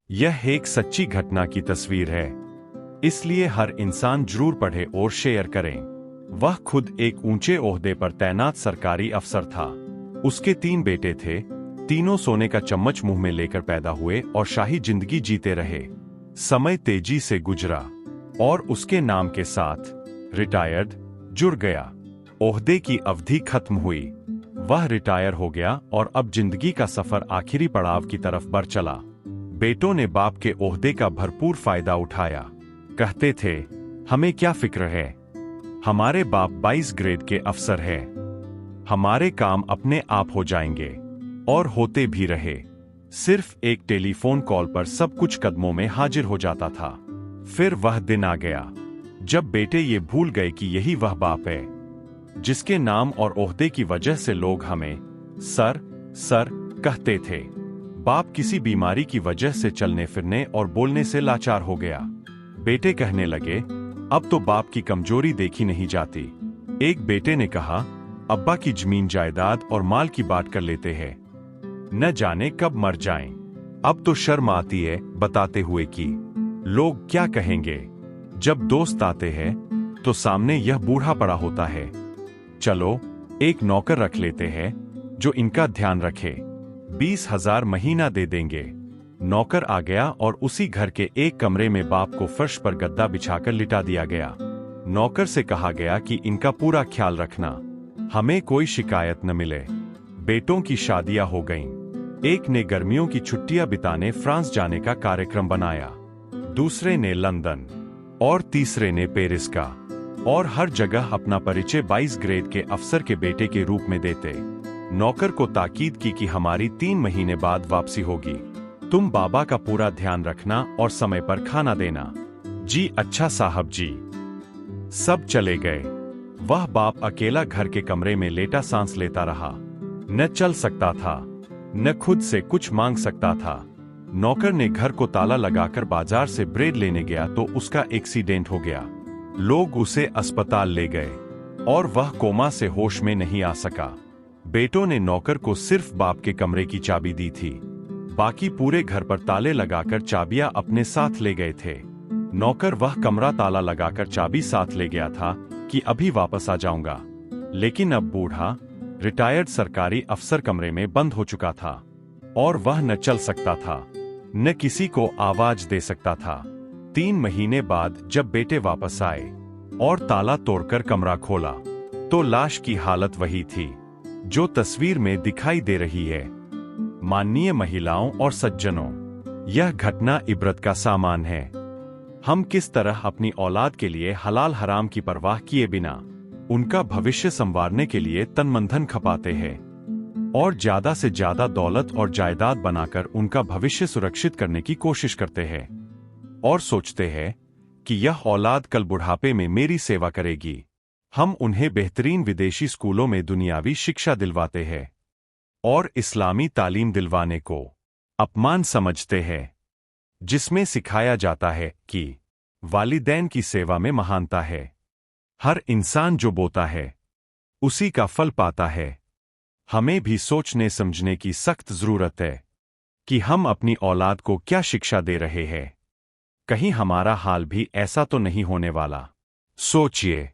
यह एक सच्ची घटना की तस्वीर है, इसलिए हर इंसान जरूर पढ़े और शेयर करें। वह खुद एक ऊंचे ओहदे पर तैनात सरकारी अफसर था। उसके 3 बेटे थे। तीनों सोने का चम्मच मुंह में लेकर पैदा हुए और शाही जिंदगी जीते रहे। समय तेजी से गुजरा और उसके नाम के साथ रिटायर्ड जुड़ गया। ओहदे की अवधि खत्म हुई, वह रिटायर हो गया और अब जिंदगी का सफर आखिरी पड़ाव की तरफ बढ़ चला। बेटों ने बाप के ओहदे का भरपूर फायदा उठाया। कहते थे, हमें क्या फिक्र है, हमारे बाप 22 ग्रेड के अफसर हैं, हमारे काम अपने आप हो जाएंगे। और होते भी रहे। सिर्फ एक टेलीफोन कॉल पर सब कुछ कदमों में हाजिर हो जाता था। फिर वह दिन आ गया जब बेटे ये भूल गए कि यही वह बाप है जिसके नाम और ओहदे की वजह से लोग हमें सर सर कहते थे। बाप किसी बीमारी की वजह से चलने फिरने और बोलने से लाचार हो गया। बेटे कहने लगे, अब तो बाप की कमजोरी देखी नहीं जाती। एक बेटे ने कहा, अब्बा की जमीन जायदाद और माल की बात कर लेते हैं, न जाने कब मर जाएं। अब तो शर्म आती है बताते हुए कि लोग क्या कहेंगे। जब दोस्त आते हैं तो सामने यह बूढ़ा पड़ा होता है। चलो एक नौकर रख लेते हैं जो इनका ध्यान रखे, 20,000 महीना दे देंगे। नौकर आ गया और उसी घर के एक कमरे में बाप को फर्श पर गद्दा बिछाकर लिटा दिया गया। नौकर से कहा गया कि इनका पूरा ख्याल रखना, हमें कोई शिकायत न मिले। बेटों की शादियां हो गईं। एक ने गर्मियों की छुट्टियां बिताने फ्रांस जाने का कार्यक्रम बनाया, दूसरे ने लंदन और तीसरे ने पेरिस का। और हर जगह अपना परिचय 22 ग्रेड के अफसर के बेटे के रूप में देते। नौकर को ताकीद की कि हमारी 3 महीने बाद वापसी होगी, तुम बाबा का पूरा ध्यान रखना और समय पर खाना देना। जी अच्छा साहब जी। सब चले गए। वह बाप अकेला घर के कमरे में लेटा सांस लेता रहा। न चल सकता था, न खुद से कुछ मांग सकता था। नौकर ने घर को ताला लगाकर बाजार से ब्रेड लेने गया तो उसका एक्सीडेंट हो गया। लोग उसे अस्पताल ले गए और वह कोमा से होश में नहीं आ सका। बेटों ने नौकर को सिर्फ बाप के कमरे की चाबी दी थी, बाकी पूरे घर पर ताले लगाकर चाबियां अपने साथ ले गए थे। नौकर वह कमरा ताला लगाकर चाबी साथ ले गया था कि अभी वापस आ जाऊंगा, लेकिन अब बूढ़ा रिटायर्ड सरकारी अफसर कमरे में बंद हो चुका था और वह न चल सकता था, न किसी को आवाज दे सकता था। 3 महीने बाद जब बेटे वापस आए और ताला तोड़कर कमरा खोला तो लाश की हालत वही थी जो तस्वीर में दिखाई दे रही है। माननीय महिलाओं और सज्जनों, यह घटना इबरत का सामान है। हम किस तरह अपनी औलाद के लिए हलाल हराम की परवाह किए बिना उनका भविष्य संवारने के लिए तन मन धन खपाते हैं और ज्यादा से ज्यादा दौलत और जायदाद बनाकर उनका भविष्य सुरक्षित करने की कोशिश करते हैं और सोचते हैं कि यह औलाद कल बुढ़ापे में मेरी सेवा करेगी। हम उन्हें बेहतरीन विदेशी स्कूलों में दुनियावी शिक्षा दिलवाते हैं और इस्लामी तालीम दिलवाने को अपमान समझते हैं, जिसमें सिखाया जाता है कि वालिदैन की सेवा में महानता है। हर इंसान जो बोता है उसी का फल पाता है। हमें भी सोचने समझने की सख्त जरूरत है कि हम अपनी औलाद को क्या शिक्षा दे रहे हैं। कहीं हमारा हाल भी ऐसा तो नहीं होने वाला। सोचिए।